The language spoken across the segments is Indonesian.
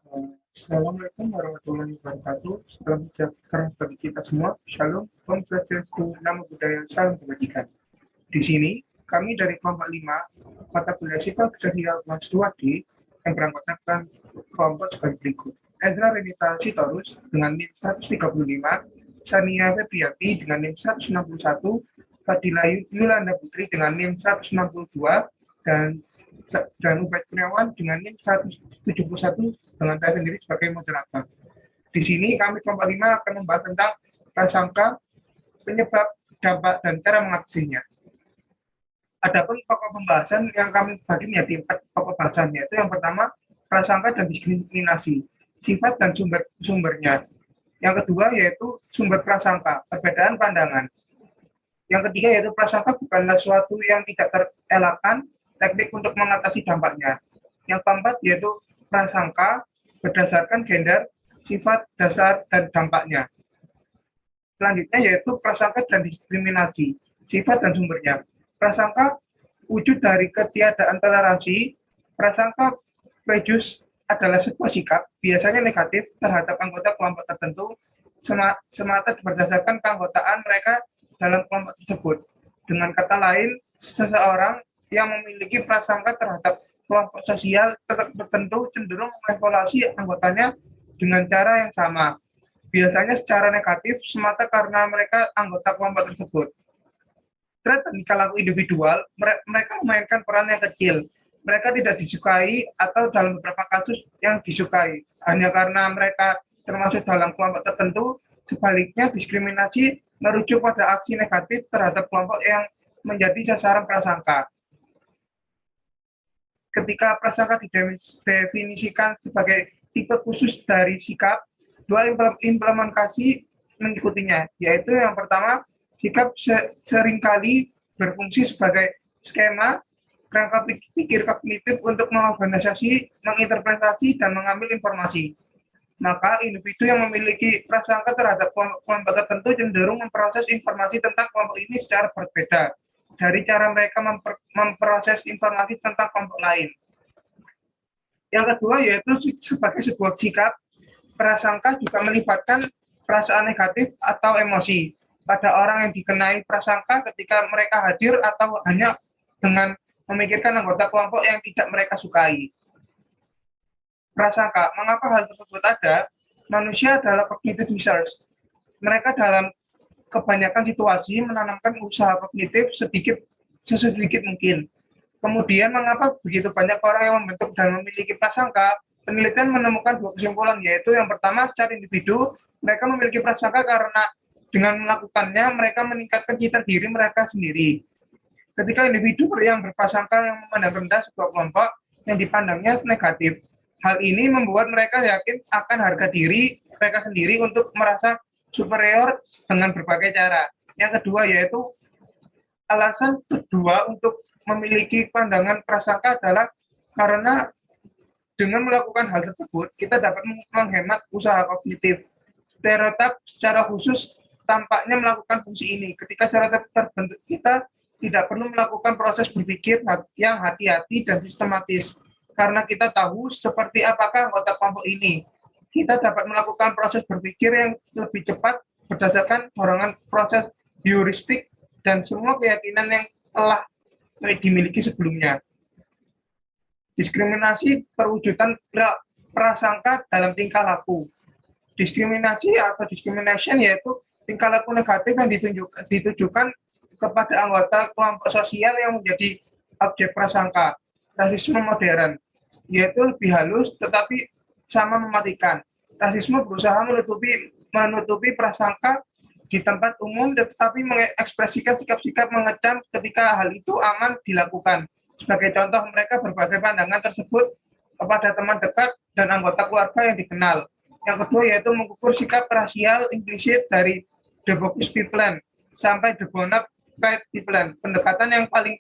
Assalamualaikum warahmatullahi wabarakatuh. Salam sejahtera bagi kita semua. Shalom, Om Swastiastu, Namo Buddhaya, Salam Kebajikan. Di sini, kami dari kelompok 5, mata kuliah sifat sosial kelas 2D, yang beranggotakan kelompok sebagai berikut. Ezra Renita Sitorus dengan NIM 135, Sania Febriati dengan NIM 161, Fadila Yulanda Putri dengan NIM 162, dan Ubaid Kurniawan dengan NIM 171 dengan saya sendiri sebagai moderator. Di sini kami kelompok 5 akan membahas tentang prasangka, penyebab, dampak, dan cara mengatasinya. Adapun pokok pembahasan yang kami bagi menjadi 4 pokok bahasan, yaitu yang pertama, prasangka dan diskriminasi, sifat dan sumbernya. Yang kedua yaitu sumber prasangka, perbedaan pandangan. Yang ketiga yaitu prasangka bukanlah suatu yang tidak terelakkan, teknik untuk mengatasi dampaknya. Yang keempat yaitu prasangka berdasarkan gender, sifat, dasar, dan dampaknya. Selanjutnya yaitu prasangka dan diskriminasi, sifat dan sumbernya. Prasangka wujud dari ketiadaan toleransi. Prasangka prejudice adalah sebuah sikap, biasanya negatif, terhadap anggota kelompok tertentu, semata berdasarkan keanggotaan mereka dalam kelompok tersebut. Dengan kata lain, seseorang yang memiliki prasangka terhadap kelompok sosial tertentu cenderung mengevaluasi anggotanya dengan cara yang sama, biasanya secara negatif semata karena mereka anggota kelompok tersebut. Di kalangan individual, mereka memainkan peran yang kecil. Mereka tidak disukai atau dalam beberapa kasus yang disukai. Hanya karena mereka termasuk dalam kelompok tertentu, sebaliknya diskriminasi merujuk pada aksi negatif terhadap kelompok yang menjadi sasaran prasangka. Ketika prasangka didefinisikan sebagai tipe khusus dari sikap, dua implementasi mengikutinya, yaitu yang pertama, sikap seringkali berfungsi sebagai skema kerangka pikir kognitif untuk mengorganisasi, menginterpretasi, dan mengambil informasi. Maka individu yang memiliki prasangka terhadap kelompok tertentu cenderung memproses informasi tentang kelompok ini secara berbeda dari cara mereka memproses informasi tentang kelompok lain. Yang kedua yaitu sebagai sebuah sikap, prasangka juga melibatkan perasaan negatif atau emosi pada orang yang dikenai prasangka ketika mereka hadir atau hanya dengan memikirkan anggota kelompok yang tidak mereka sukai. Prasangka, mengapa hal tersebut ada? Manusia adalah cognitive research. Mereka dalam kebanyakan situasi menanamkan usaha kognitif sesedikit mungkin. Kemudian mengapa begitu banyak orang yang membentuk dan memiliki prasangka? Penelitian menemukan dua kesimpulan, yaitu yang pertama secara individu, mereka memiliki prasangka karena dengan melakukannya mereka meningkatkan citra diri mereka sendiri. Ketika individu yang berprasangka yang memandang rendah sebuah kelompok yang dipandangnya negatif, hal ini membuat mereka yakin akan harga diri mereka sendiri untuk merasa superior dengan berbagai cara. Yang kedua yaitu alasan kedua untuk memiliki pandangan prasangka adalah karena dengan melakukan hal tersebut kita dapat menghemat usaha kognitif. Stereotip secara khusus tampaknya melakukan fungsi ini. Ketika stereotip terbentuk, kita tidak perlu melakukan proses berpikir yang hati-hati dan sistematis karena kita tahu seperti apakah anggota kelompok ini. Kita dapat melakukan proses berpikir yang lebih cepat berdasarkan dorongan proses heuristik dan semua keyakinan yang telah dimiliki sebelumnya. Diskriminasi perwujudan prasangka dalam tingkah laku. Diskriminasi atau discrimination yaitu tingkah laku negatif yang ditujukan kepada anggota kelompok sosial yang menjadi objek prasangka. Rasisme modern yaitu lebih halus tetapi sama mematikan. Rasisme berusaha menutupi prasangka di tempat umum tetapi mengekspresikan sikap-sikap mengecam ketika hal itu aman dilakukan. Sebagai contoh, mereka berbagai pandangan tersebut kepada teman dekat dan anggota keluarga yang dikenal. Yang kedua yaitu mengukur sikap rasial implisit dari the bogus people sampai the bona fide people. Pendekatan yang paling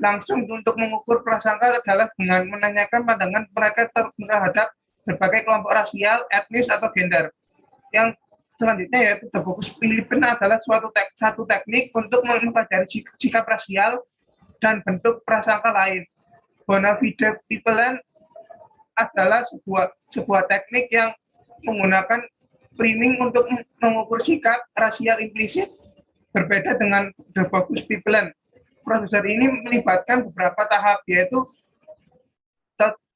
langsung untuk mengukur prasangka adalah dengan menanyakan pandangan mereka terhadap berbagai kelompok rasial, etnis, atau gender. Yang selanjutnya yaitu the bogus people adalah satu teknik untuk mempelajari sikap rasial dan bentuk prasangka lain. Bona fide people adalah sebuah teknik yang menggunakan framing untuk mengukur sikap rasial implisit berbeda dengan the focus people. Proses ini melibatkan beberapa tahap, yaitu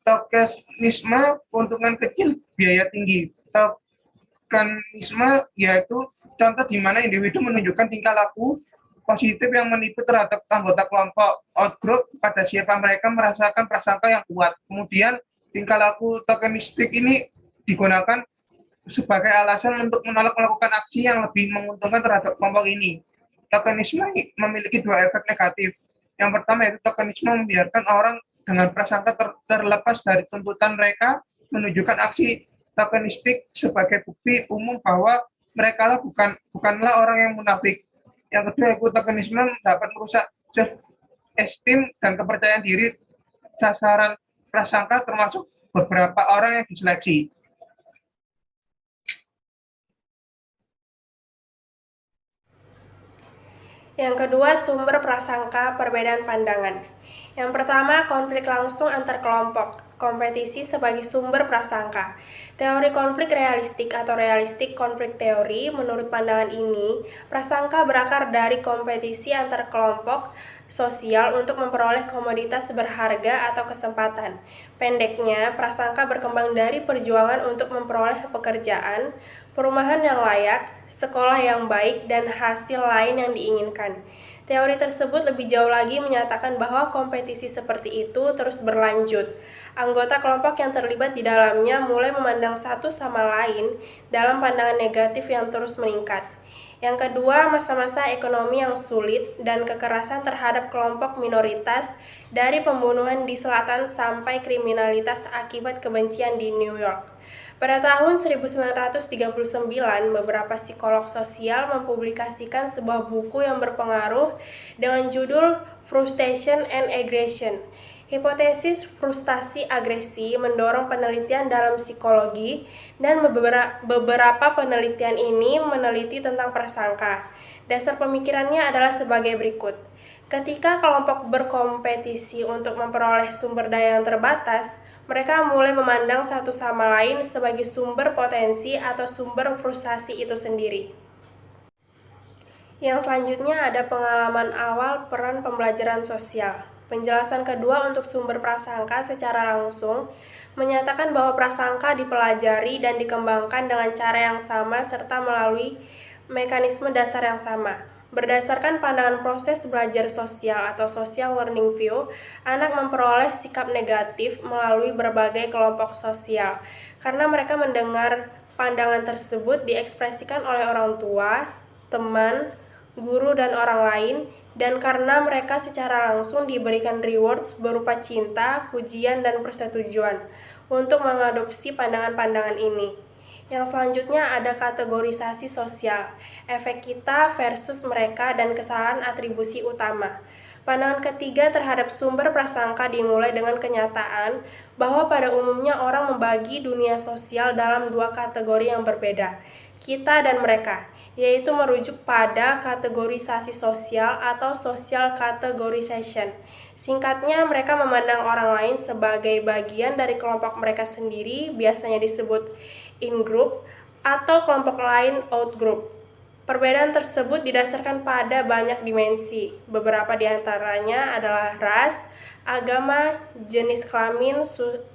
tokenisme keuntungan kecil biaya tinggi. Tokenisme yaitu contoh di mana individu menunjukkan tingkah laku positif yang menipu terhadap anggota kelompok outgroup pada siapa mereka merasakan prasangka yang kuat. Kemudian tingkah laku tokenistik ini digunakan sebagai alasan untuk menolak melakukan aksi yang lebih menguntungkan terhadap kelompok ini. Tokenisme memiliki dua efek negatif. Yang pertama yaitu tokenisme membiarkan orang dengan prasangka terlepas dari tuntutan mereka menunjukkan aksi tokenistik sebagai bukti umum bahwa mereka bukanlah orang yang munafik. Yang kedua, tokenisme dapat merusak self-esteem dan kepercayaan diri sasaran prasangka termasuk beberapa orang yang diseleksi. Yang kedua, sumber prasangka perbedaan pandangan. Yang pertama, konflik langsung antar kelompok. Kompetisi sebagai sumber prasangka. Teori konflik realistik atau realistik konflik teori, menurut pandangan ini, prasangka berakar dari kompetisi antar kelompok sosial untuk memperoleh komoditas berharga atau kesempatan. Pendeknya, prasangka berkembang dari perjuangan untuk memperoleh pekerjaan, perumahan yang layak, sekolah yang baik, dan hasil lain yang diinginkan. Teori tersebut lebih jauh lagi menyatakan bahwa kompetisi seperti itu terus berlanjut. Anggota kelompok yang terlibat di dalamnya mulai memandang satu sama lain dalam pandangan negatif yang terus meningkat. Yang kedua, masa-masa ekonomi yang sulit dan kekerasan terhadap kelompok minoritas, dari pembunuhan di selatan sampai kriminalitas akibat kebencian di New York. Pada tahun 1939, beberapa psikolog sosial mempublikasikan sebuah buku yang berpengaruh dengan judul Frustration and Aggression. Hipotesis frustasi agresi mendorong penelitian dalam psikologi, dan beberapa penelitian ini meneliti tentang prasangka. Dasar pemikirannya adalah sebagai berikut. Ketika kelompok berkompetisi untuk memperoleh sumber daya yang terbatas, mereka mulai memandang satu sama lain sebagai sumber potensi atau sumber frustasi itu sendiri. Yang selanjutnya ada pengalaman awal peran pembelajaran sosial. Penjelasan kedua untuk sumber prasangka secara langsung menyatakan bahwa prasangka dipelajari dan dikembangkan dengan cara yang sama serta melalui mekanisme dasar yang sama. Berdasarkan pandangan proses belajar sosial atau social learning view, anak memperoleh sikap negatif melalui berbagai kelompok sosial karena mereka mendengar pandangan tersebut diekspresikan oleh orang tua, teman, guru, dan orang lain, dan karena mereka secara langsung diberikan rewards berupa cinta, pujian, dan persetujuan untuk mengadopsi pandangan-pandangan ini. Yang selanjutnya ada kategorisasi sosial, efek kita versus mereka, dan kesalahan atribusi utama. Pandangan ketiga terhadap sumber prasangka dimulai dengan kenyataan bahwa pada umumnya orang membagi dunia sosial dalam dua kategori yang berbeda, kita dan mereka, yaitu merujuk pada kategorisasi sosial atau social categorization. Singkatnya, mereka memandang orang lain sebagai bagian dari kelompok mereka sendiri, biasanya disebut in-group, atau kelompok lain out-group. Perbedaan tersebut didasarkan pada banyak dimensi. Beberapa di antaranya adalah ras, agama, jenis kelamin,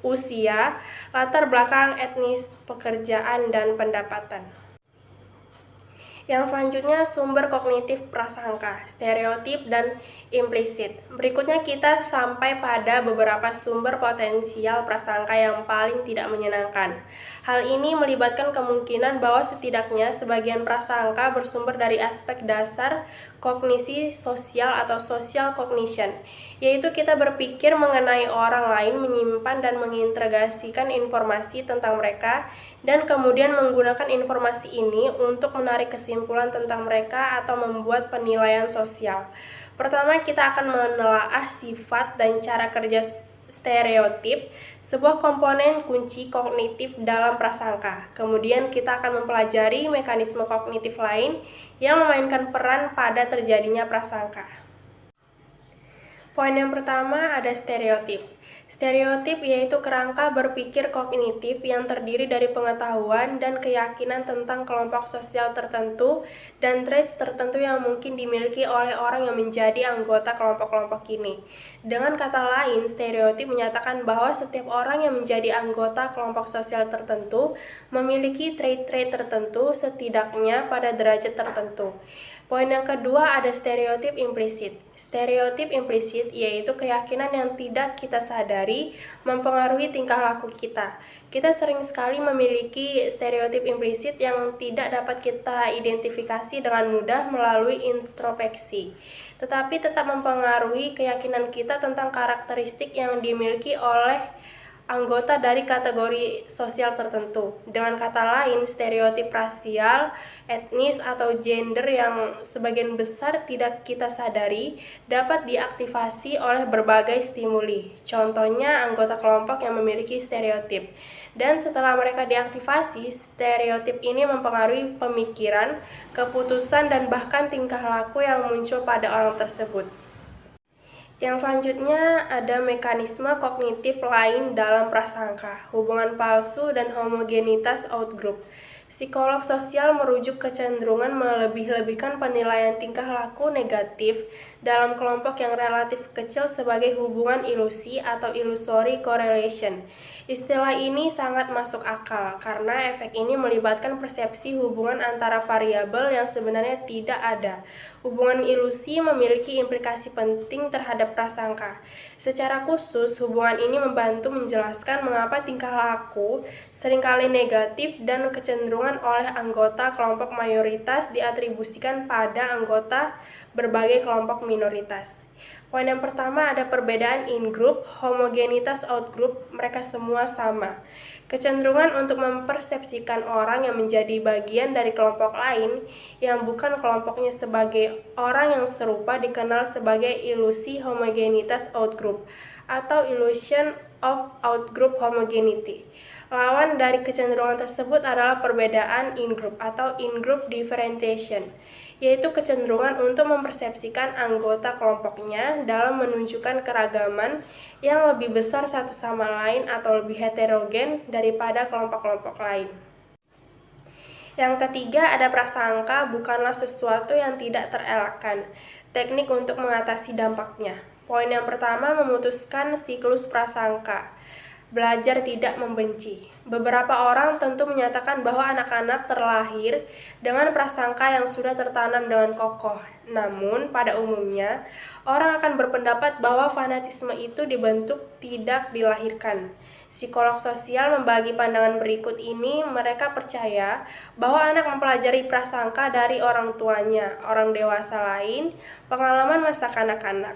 usia, latar belakang etnis, pekerjaan, dan pendapatan. Yang selanjutnya, sumber kognitif prasangka, stereotip, dan implisit. Berikutnya kita sampai pada beberapa sumber potensial prasangka yang paling tidak menyenangkan. Hal ini melibatkan kemungkinan bahwa setidaknya sebagian prasangka bersumber dari aspek dasar kognisi sosial atau social cognition, yaitu kita berpikir mengenai orang lain, menyimpan dan mengintegrasikan informasi tentang mereka, dan kemudian menggunakan informasi ini untuk menarik kesimpulan tentang mereka atau membuat penilaian sosial. Pertama, kita akan menelaah sifat dan cara kerja stereotip, sebuah komponen kunci kognitif dalam prasangka. Kemudian kita akan mempelajari mekanisme kognitif lain yang memainkan peran pada terjadinya prasangka. Poin yang pertama ada stereotip. Stereotip yaitu kerangka berpikir kognitif yang terdiri dari pengetahuan dan keyakinan tentang kelompok sosial tertentu dan traits tertentu yang mungkin dimiliki oleh orang yang menjadi anggota kelompok-kelompok ini. Dengan kata lain, stereotip menyatakan bahwa setiap orang yang menjadi anggota kelompok sosial tertentu memiliki trait-trait tertentu setidaknya pada derajat tertentu. Poin yang kedua ada stereotip implisit. Stereotip implisit yaitu keyakinan yang tidak kita sadari mempengaruhi tingkah laku kita. Kita sering sekali memiliki stereotip implisit yang tidak dapat kita identifikasi dengan mudah melalui introspeksi, tetapi tetap mempengaruhi keyakinan kita tentang karakteristik yang dimiliki oleh anggota dari kategori sosial tertentu. Dengan kata lain, stereotip rasial, etnis, atau gender yang sebagian besar tidak kita sadari dapat diaktifasi oleh berbagai stimuli. Contohnya, anggota kelompok yang memiliki stereotip. Dan setelah mereka diaktifasi, stereotip ini mempengaruhi pemikiran, keputusan, dan bahkan tingkah laku yang muncul pada orang tersebut. Yang selanjutnya ada mekanisme kognitif lain dalam prasangka, hubungan palsu dan homogenitas outgroup. Psikolog sosial merujuk kecenderungan melebih-lebihkan penilaian tingkah laku negatif dalam kelompok yang relatif kecil sebagai hubungan ilusi atau illusory correlation. Istilah ini sangat masuk akal karena efek ini melibatkan persepsi hubungan antara variabel yang sebenarnya tidak ada. Hubungan ilusi memiliki implikasi penting terhadap prasangka. Secara khusus, hubungan ini membantu menjelaskan mengapa tingkah laku seringkali negatif dan kecenderungan oleh anggota kelompok mayoritas diatribusikan pada anggota berbagai kelompok minoritas. Poin yang pertama ada perbedaan in-group, homogenitas out-group, mereka semua sama. Kecenderungan untuk mempersepsikan orang yang menjadi bagian dari kelompok lain yang bukan kelompoknya sebagai orang yang serupa dikenal sebagai ilusi homogenitas out-group atau illusion of out-group homogeneity. Lawan dari kecenderungan tersebut adalah perbedaan in-group atau in-group differentiation, yaitu kecenderungan untuk mempersepsikan anggota kelompoknya dalam menunjukkan keragaman yang lebih besar satu sama lain atau lebih heterogen daripada kelompok-kelompok lain. Yang ketiga ada prasangka bukanlah sesuatu yang tidak terelakkan, teknik untuk mengatasi dampaknya. Poin yang pertama memutuskan siklus prasangka. Belajar tidak membenci. Beberapa orang tentu menyatakan bahwa anak-anak terlahir dengan prasangka yang sudah tertanam dengan kokoh. Namun, pada umumnya, orang akan berpendapat bahwa fanatisme itu dibentuk tidak dilahirkan. Psikolog sosial membagi pandangan berikut ini. Mereka percaya bahwa anak mempelajari prasangka dari orang tuanya, orang dewasa lain, pengalaman masa kanak-kanak,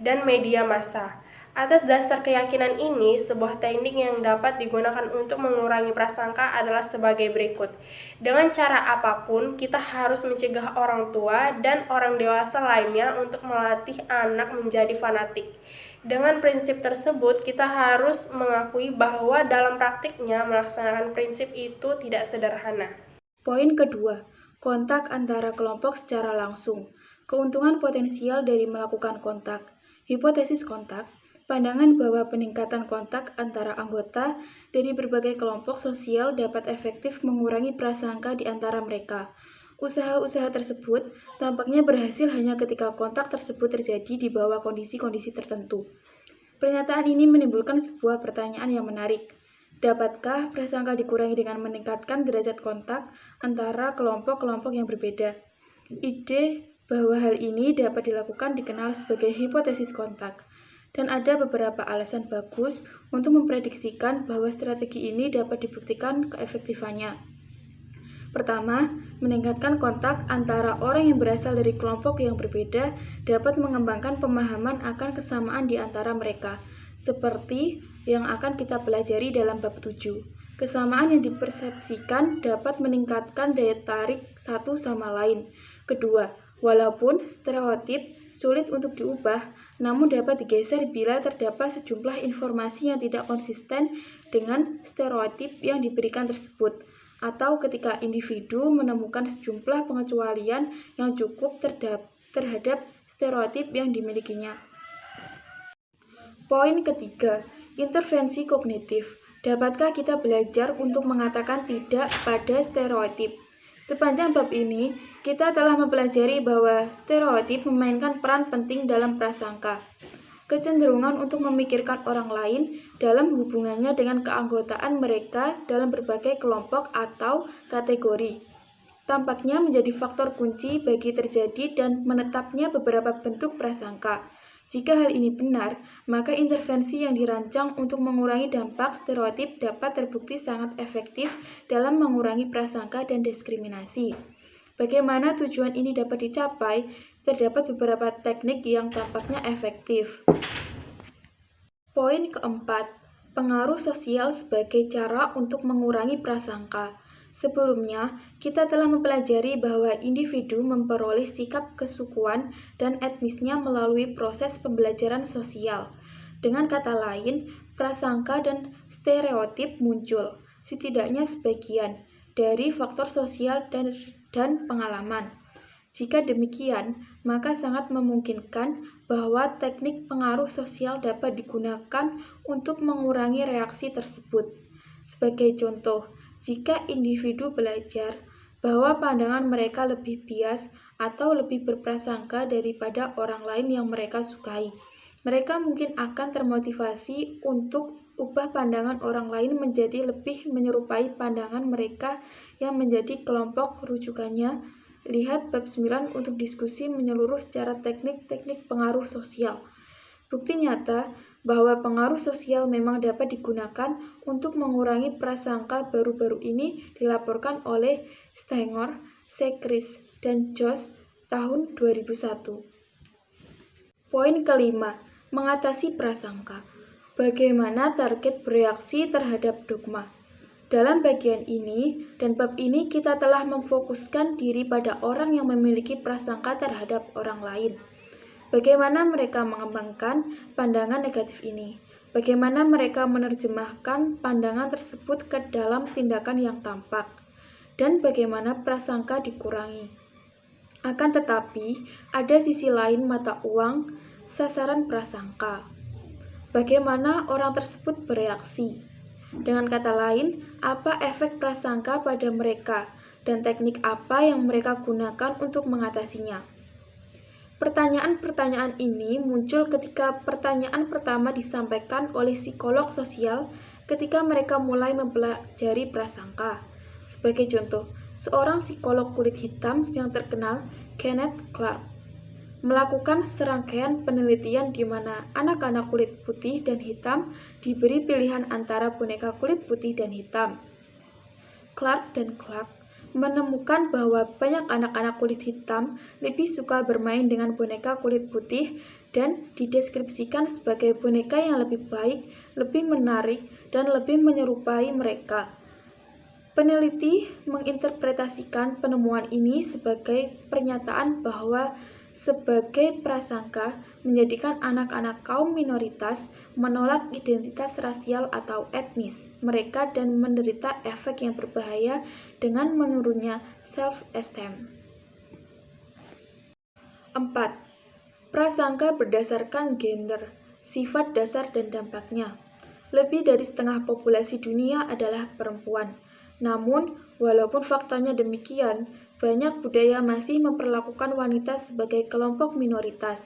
dan media massa. Atas dasar keyakinan ini, sebuah teknik yang dapat digunakan untuk mengurangi prasangka adalah sebagai berikut. Dengan cara apapun, kita harus mencegah orang tua dan orang dewasa lainnya untuk melatih anak menjadi fanatik. Dengan prinsip tersebut, kita harus mengakui bahwa dalam praktiknya melaksanakan prinsip itu tidak sederhana. Poin kedua, kontak antara kelompok secara langsung. Keuntungan potensial dari melakukan kontak. Hipotesis kontak. Pandangan bahwa peningkatan kontak antara anggota dari berbagai kelompok sosial dapat efektif mengurangi prasangka di antara mereka. Usaha-usaha tersebut tampaknya berhasil hanya ketika kontak tersebut terjadi di bawah kondisi-kondisi tertentu. Pernyataan ini menimbulkan sebuah pertanyaan yang menarik. Dapatkah prasangka dikurangi dengan meningkatkan derajat kontak antara kelompok-kelompok yang berbeda? Ide bahwa hal ini dapat dilakukan dikenal sebagai hipotesis kontak. Dan ada beberapa alasan bagus untuk memprediksikan bahwa strategi ini dapat dibuktikan keefektifannya. Pertama, meningkatkan kontak antara orang yang berasal dari kelompok yang berbeda dapat mengembangkan pemahaman akan kesamaan di antara mereka, seperti yang akan kita pelajari dalam bab 7. Kesamaan yang dipersepsikan dapat meningkatkan daya tarik satu sama lain. Kedua, walaupun stereotip sulit untuk diubah, namun dapat digeser bila terdapat sejumlah informasi yang tidak konsisten dengan stereotip yang diberikan tersebut, atau ketika individu menemukan sejumlah pengecualian yang cukup terhadap stereotip yang dimilikinya. Poin ketiga, Intervensi kognitif. Dapatkah kita belajar untuk mengatakan tidak pada stereotip? Sepanjang bab ini, kita telah mempelajari bahwa stereotip memainkan peran penting dalam prasangka. Kecenderungan untuk memikirkan orang lain dalam hubungannya dengan keanggotaan mereka dalam berbagai kelompok atau kategori tampaknya menjadi faktor kunci bagi terjadi dan menetapnya beberapa bentuk prasangka. Jika hal ini benar, maka intervensi yang dirancang untuk mengurangi dampak stereotip dapat terbukti sangat efektif dalam mengurangi prasangka dan diskriminasi. Bagaimana tujuan ini dapat dicapai? Terdapat beberapa teknik yang tampaknya efektif. Poin keempat, pengaruh sosial sebagai cara untuk mengurangi prasangka. Sebelumnya, kita telah mempelajari bahwa individu memperoleh sikap kesukuan dan etnisnya melalui proses pembelajaran sosial. Dengan kata lain, prasangka dan stereotip muncul, setidaknya sebagian, dari faktor sosial dan pengalaman. Jika demikian, maka sangat memungkinkan bahwa teknik pengaruh sosial dapat digunakan untuk mengurangi reaksi tersebut. Sebagai contoh, jika individu belajar bahwa pandangan mereka lebih bias atau lebih berprasangka daripada orang lain yang mereka sukai, mereka mungkin akan termotivasi untuk ubah pandangan orang lain menjadi lebih menyerupai pandangan mereka yang menjadi kelompok rujukannya. Lihat bab 9 untuk diskusi menyeluruh secara teknik-teknik pengaruh sosial. Bukti nyata bahwa pengaruh sosial memang dapat digunakan untuk mengurangi prasangka baru-baru ini dilaporkan oleh Stenger, Sekris, dan Joss tahun 2001. Poin kelima, mengatasi prasangka. Bagaimana target bereaksi terhadap dogma? Dalam bagian ini dan bab ini kita telah memfokuskan diri pada orang yang memiliki prasangka terhadap orang lain. Bagaimana mereka mengembangkan pandangan negatif ini? Bagaimana mereka menerjemahkan pandangan tersebut ke dalam tindakan yang tampak? Dan bagaimana prasangka dikurangi? Akan tetapi, ada sisi lain mata uang, sasaran prasangka. Bagaimana orang tersebut bereaksi? Dengan kata lain, apa efek prasangka pada mereka, dan teknik apa yang mereka gunakan untuk mengatasinya? Pertanyaan-pertanyaan ini muncul ketika pertanyaan pertama disampaikan oleh psikolog sosial ketika mereka mulai mempelajari prasangka. Sebagai contoh, seorang psikolog kulit hitam yang terkenal, Kenneth Clark, melakukan serangkaian penelitian di mana anak-anak kulit putih dan hitam diberi pilihan antara boneka kulit putih dan hitam. Clark menemukan bahwa banyak anak-anak kulit hitam lebih suka bermain dengan boneka kulit putih dan dideskripsikan sebagai boneka yang lebih baik, lebih menarik, dan lebih menyerupai mereka. Peneliti menginterpretasikan penemuan ini sebagai pernyataan bahwa sebagai prasangka menjadikan anak-anak kaum minoritas menolak identitas rasial atau etnis mereka dan menderita efek yang berbahaya dengan menurunnya self-esteem. 4. Prasangka berdasarkan gender, sifat dasar dan dampaknya. Lebih dari setengah populasi dunia adalah perempuan. Namun, walaupun faktanya demikian, banyak budaya masih memperlakukan wanita sebagai kelompok minoritas.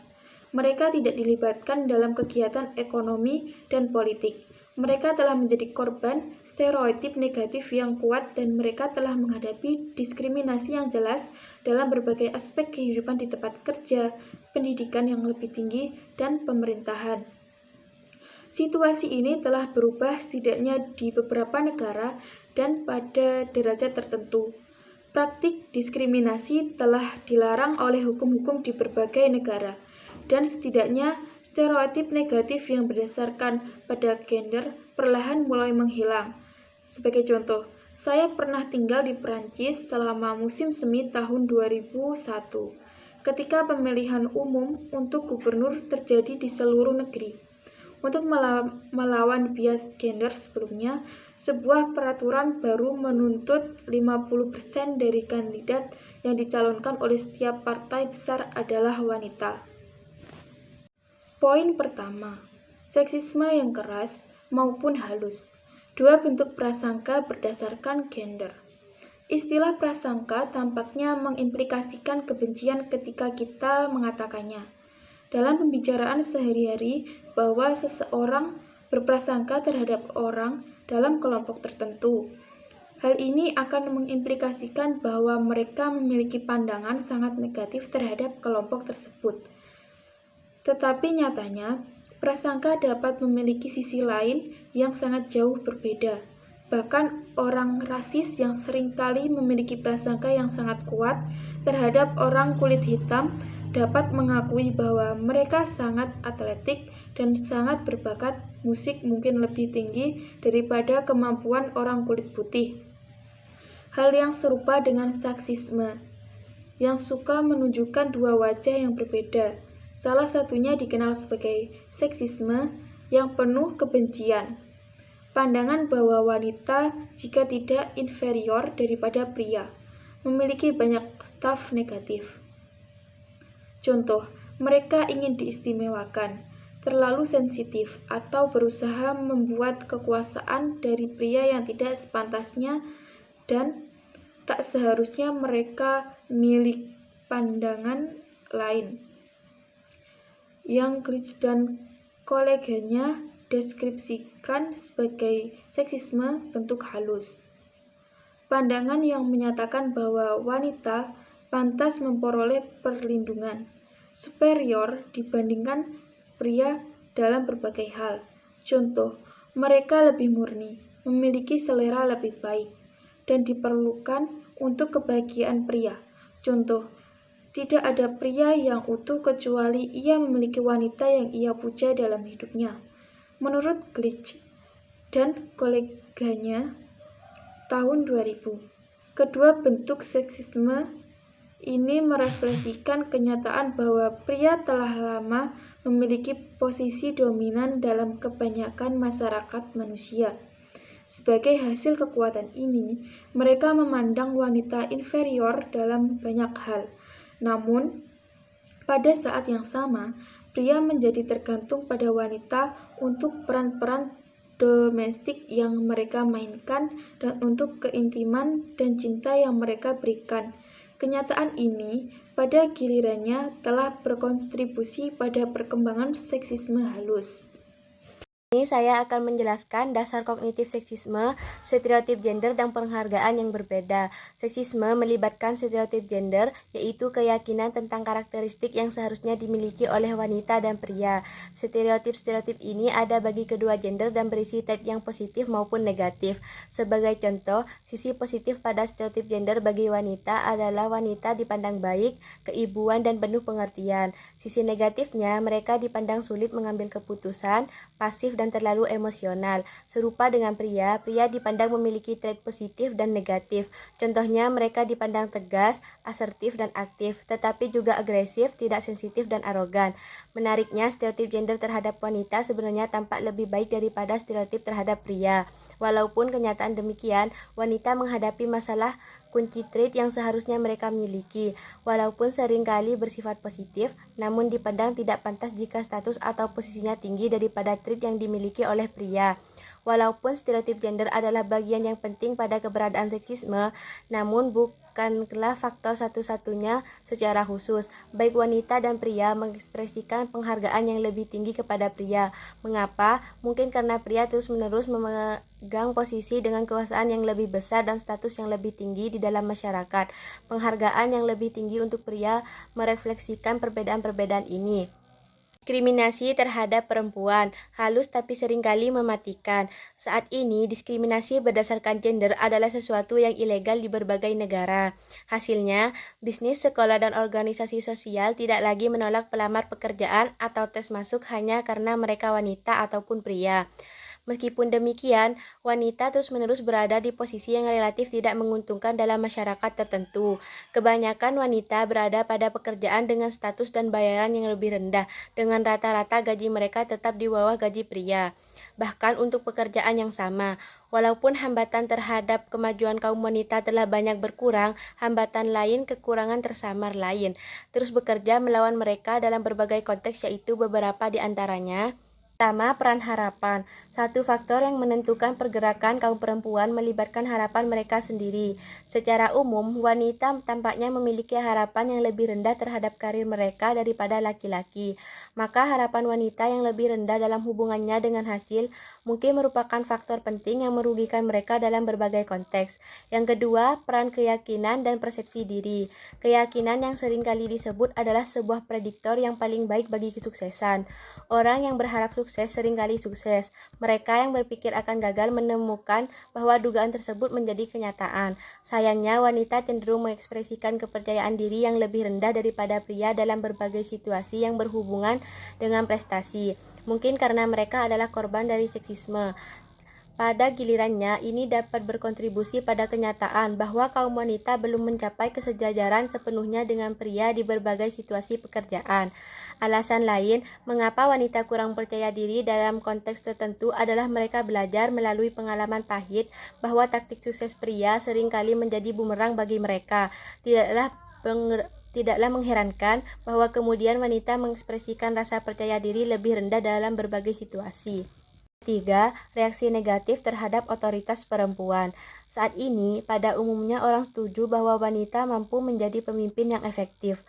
Mereka tidak dilibatkan dalam kegiatan ekonomi dan politik. Mereka telah menjadi korban stereotip negatif yang kuat dan mereka telah menghadapi diskriminasi yang jelas dalam berbagai aspek kehidupan di tempat kerja, pendidikan yang lebih tinggi, dan pemerintahan. Situasi ini telah berubah setidaknya di beberapa negara dan pada derajat tertentu. Praktik diskriminasi telah dilarang oleh hukum-hukum di berbagai negara, dan setidaknya stereotip negatif yang berdasarkan pada gender perlahan mulai menghilang. Sebagai contoh, saya pernah tinggal di Perancis selama musim semi tahun 2001, ketika pemilihan umum untuk gubernur terjadi di seluruh negeri. Untuk melawan bias gender sebelumnya, sebuah peraturan baru menuntut 50% dari kandidat yang dicalonkan oleh setiap partai besar adalah wanita. Poin pertama, seksisme yang keras maupun halus. Dua bentuk prasangka berdasarkan gender. Istilah prasangka tampaknya mengimplikasikan kebencian ketika kita mengatakannya. Dalam pembicaraan sehari-hari bahwa seseorang berprasangka terhadap orang dalam kelompok tertentu. Hal ini akan mengimplikasikan bahwa mereka memiliki pandangan sangat negatif terhadap kelompok tersebut. Tetapi nyatanya, prasangka dapat memiliki sisi lain yang sangat jauh berbeda. Bahkan orang rasis yang seringkali memiliki prasangka yang sangat kuat terhadap orang kulit hitam dapat mengakui bahwa mereka sangat atletik dan sangat berbakat musik mungkin lebih tinggi daripada kemampuan orang kulit putih. Hal yang serupa dengan seksisme, yang suka menunjukkan dua wajah yang berbeda. Salah satunya dikenal sebagai seksisme yang penuh kebencian. Pandangan bahwa wanita jika tidak inferior daripada pria, memiliki banyak staf negatif. Contoh, mereka ingin diistimewakan, terlalu sensitif, atau berusaha membuat kekuasaan dari pria yang tidak sepantasnya dan tak seharusnya mereka milik pandangan lain. Yang Glitch dan koleganya deskripsikan sebagai seksisme bentuk halus. Pandangan yang menyatakan bahwa wanita pantas memperoleh perlindungan superior dibandingkan pria dalam berbagai hal. Contoh, mereka lebih murni, memiliki selera lebih baik, dan diperlukan untuk kebahagiaan pria. Contoh, tidak ada pria yang utuh kecuali ia memiliki wanita yang ia puja dalam hidupnya. Menurut Glitch dan koleganya tahun 2000, kedua bentuk seksisme ini merefleksikan kenyataan bahwa pria telah lama memiliki posisi dominan dalam kebanyakan masyarakat manusia. Sebagai hasil kekuatan ini, mereka memandang wanita inferior dalam banyak hal. Namun, pada saat yang sama, pria menjadi tergantung pada wanita untuk peran-peran domestik yang mereka mainkan dan untuk keintiman dan cinta yang mereka berikan. Kenyataan ini, pada gilirannya, telah berkontribusi pada perkembangan seksisme halus. Ini saya akan menjelaskan dasar kognitif seksisme, stereotip gender, dan penghargaan yang berbeda. Seksisme melibatkan stereotip gender, yaitu keyakinan tentang karakteristik yang seharusnya dimiliki oleh wanita dan pria. Stereotip-stereotip ini ada bagi kedua gender dan berisi trait yang positif maupun negatif. Sebagai contoh, sisi positif pada stereotip gender bagi wanita adalah wanita dipandang baik, keibuan, dan penuh pengertian. Sisi negatifnya, mereka dipandang sulit mengambil keputusan, pasif, dan terlalu emosional. Serupa dengan pria, pria dipandang memiliki trait positif dan negatif. Contohnya, mereka dipandang tegas, asertif, dan aktif, tetapi juga agresif, tidak sensitif, dan arogan. Menariknya, stereotip gender terhadap wanita sebenarnya tampak lebih baik daripada stereotip terhadap pria. Walaupun kenyataan demikian, wanita menghadapi masalah kunci trait yang seharusnya mereka miliki. Walaupun seringkali bersifat positif, namun dipandang tidak pantas jika status atau posisinya tinggi daripada trait yang dimiliki oleh pria. Walaupun stereotip gender adalah bagian yang penting pada keberadaan seksisme, namun bukanlah faktor satu-satunya secara khusus. Baik wanita dan pria mengekspresikan penghargaan yang lebih tinggi kepada pria. Mengapa? Mungkin karena pria terus-menerus memegang posisi dengan kekuasaan yang lebih besar dan status yang lebih tinggi di dalam masyarakat. Penghargaan yang lebih tinggi untuk pria merefleksikan perbedaan-perbedaan ini. Diskriminasi terhadap perempuan, halus tapi seringkali mematikan. Saat ini, diskriminasi berdasarkan gender adalah sesuatu yang ilegal di berbagai negara. Hasilnya, bisnis, sekolah, dan organisasi sosial tidak lagi menolak pelamar pekerjaan atau tes masuk hanya karena mereka wanita ataupun pria. Meskipun demikian, wanita terus-menerus berada di posisi yang relatif tidak menguntungkan dalam masyarakat tertentu. Kebanyakan wanita berada pada pekerjaan dengan status dan bayaran yang lebih rendah, dengan rata-rata gaji mereka tetap di bawah gaji pria. Bahkan untuk pekerjaan yang sama, walaupun hambatan terhadap kemajuan kaum wanita telah banyak berkurang, hambatan lain, kekurangan tersamar lain, terus bekerja melawan mereka dalam berbagai konteks, yaitu beberapa di antaranya. Pertama, peran harapan. Satu faktor yang menentukan pergerakan kaum perempuan melibatkan harapan mereka sendiri. Secara umum, wanita tampaknya memiliki harapan yang lebih rendah terhadap karir mereka daripada laki-laki. Maka harapan wanita yang lebih rendah dalam hubungannya dengan hasil mungkin merupakan faktor penting yang merugikan mereka dalam berbagai konteks. Yang kedua, peran keyakinan dan persepsi diri. Keyakinan yang seringkali disebut adalah sebuah prediktor yang paling baik bagi kesuksesan. Orang yang berharap sukses seringkali sukses. Mereka yang berpikir akan gagal menemukan bahwa dugaan tersebut menjadi kenyataan. Sayangnya, wanita cenderung mengekspresikan kepercayaan diri yang lebih rendah daripada pria dalam berbagai situasi yang berhubungan dengan prestasi. Mungkin karena mereka adalah korban dari seksisme. Pada gilirannya, ini dapat berkontribusi pada kenyataan bahwa kaum wanita belum mencapai kesejajaran sepenuhnya dengan pria di berbagai situasi pekerjaan. Alasan lain mengapa wanita kurang percaya diri dalam konteks tertentu adalah mereka belajar melalui pengalaman pahit bahwa taktik sukses pria seringkali menjadi bumerang bagi mereka. Tidaklah mengherankan bahwa kemudian wanita mengekspresikan rasa percaya diri lebih rendah dalam berbagai situasi. Ketiga, reaksi negatif terhadap otoritas perempuan. Saat ini, pada umumnya orang setuju bahwa wanita mampu menjadi pemimpin yang efektif.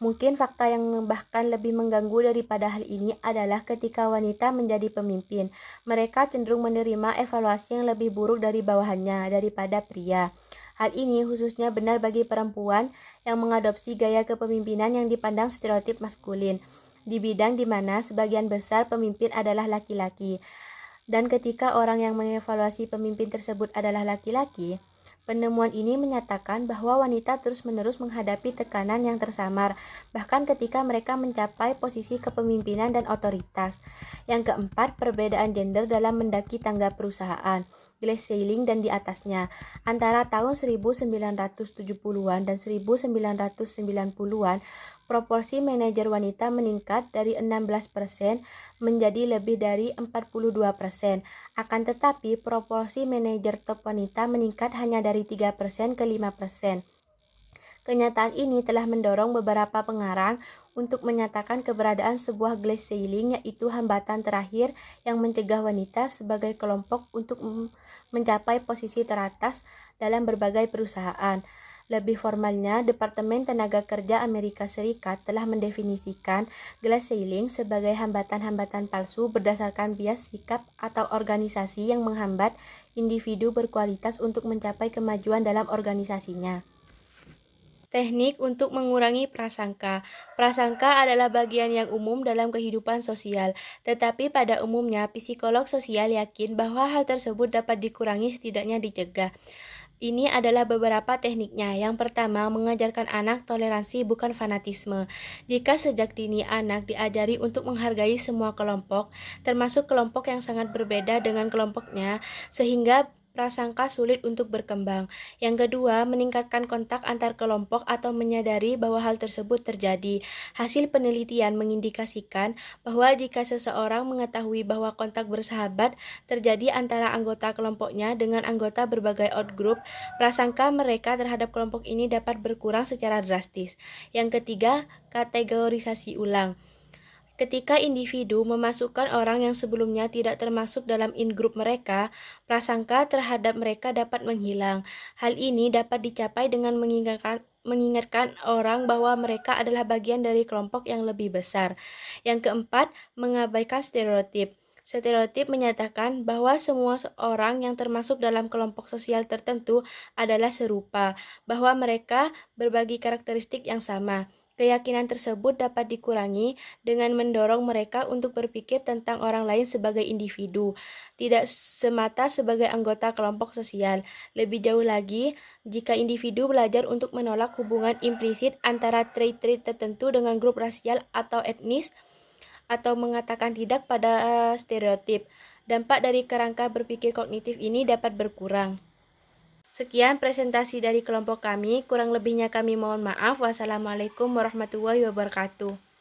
Mungkin fakta yang bahkan lebih mengganggu daripada hal ini adalah ketika wanita menjadi pemimpin, mereka cenderung menerima evaluasi yang lebih buruk dari bawahannya daripada pria. Hal ini khususnya benar bagi perempuan yang mengadopsi gaya kepemimpinan yang dipandang stereotip maskulin, di bidang di mana sebagian besar pemimpin adalah laki-laki. Dan ketika orang yang mengevaluasi pemimpin tersebut adalah laki-laki, penemuan ini menyatakan bahwa wanita terus-menerus menghadapi tekanan yang tersamar, bahkan ketika mereka mencapai posisi kepemimpinan dan otoritas. Yang keempat, perbedaan gender dalam mendaki tangga perusahaan, glass ceiling dan di atasnya. Antara tahun 1970-an dan 1990-an, proporsi manajer wanita meningkat dari 16% menjadi lebih dari 42%. Akan tetapi, proporsi manajer top wanita meningkat hanya dari 3% ke 5%. Kenyataan ini telah mendorong beberapa pengarang untuk menyatakan keberadaan sebuah glass ceiling, yaitu hambatan terakhir yang mencegah wanita sebagai kelompok untuk mencapai posisi teratas dalam berbagai perusahaan. Lebih formalnya, Departemen Tenaga Kerja Amerika Serikat telah mendefinisikan glass ceiling sebagai hambatan-hambatan palsu berdasarkan bias sikap atau organisasi yang menghambat individu berkualitas untuk mencapai kemajuan dalam organisasinya. Teknik untuk mengurangi prasangka. Prasangka adalah bagian yang umum dalam kehidupan sosial, tetapi pada umumnya psikolog sosial yakin bahwa hal tersebut dapat dikurangi setidaknya dicegah. Ini adalah beberapa tekniknya. Yang pertama, mengajarkan anak toleransi bukan fanatisme. Jika sejak dini anak diajari untuk menghargai semua kelompok, termasuk kelompok yang sangat berbeda dengan kelompoknya, sehingga prasangka sulit untuk berkembang. Yang kedua, meningkatkan kontak antar kelompok atau menyadari bahwa hal tersebut terjadi. Hasil penelitian mengindikasikan bahwa jika seseorang mengetahui bahwa kontak bersahabat terjadi antara anggota kelompoknya dengan anggota berbagai outgroup, prasangka mereka terhadap kelompok ini dapat berkurang secara drastis. Yang ketiga, kategorisasi ulang. Ketika individu memasukkan orang yang sebelumnya tidak termasuk dalam in-group mereka, prasangka terhadap mereka dapat menghilang. Hal ini dapat dicapai dengan mengingatkan orang bahwa mereka adalah bagian dari kelompok yang lebih besar. Yang keempat, mengabaikan stereotip. Stereotip menyatakan bahwa semua orang yang termasuk dalam kelompok sosial tertentu adalah serupa, bahwa mereka berbagi karakteristik yang sama. Keyakinan tersebut dapat dikurangi dengan mendorong mereka untuk berpikir tentang orang lain sebagai individu, tidak semata sebagai anggota kelompok sosial. Lebih jauh lagi, jika individu belajar untuk menolak hubungan implisit antara trait-trait tertentu dengan grup rasial atau etnis, atau mengatakan tidak pada stereotip, dampak dari kerangka berpikir kognitif ini dapat berkurang. Sekian presentasi dari kelompok kami, kurang lebihnya kami mohon maaf. Wassalamualaikum warahmatullahi wabarakatuh.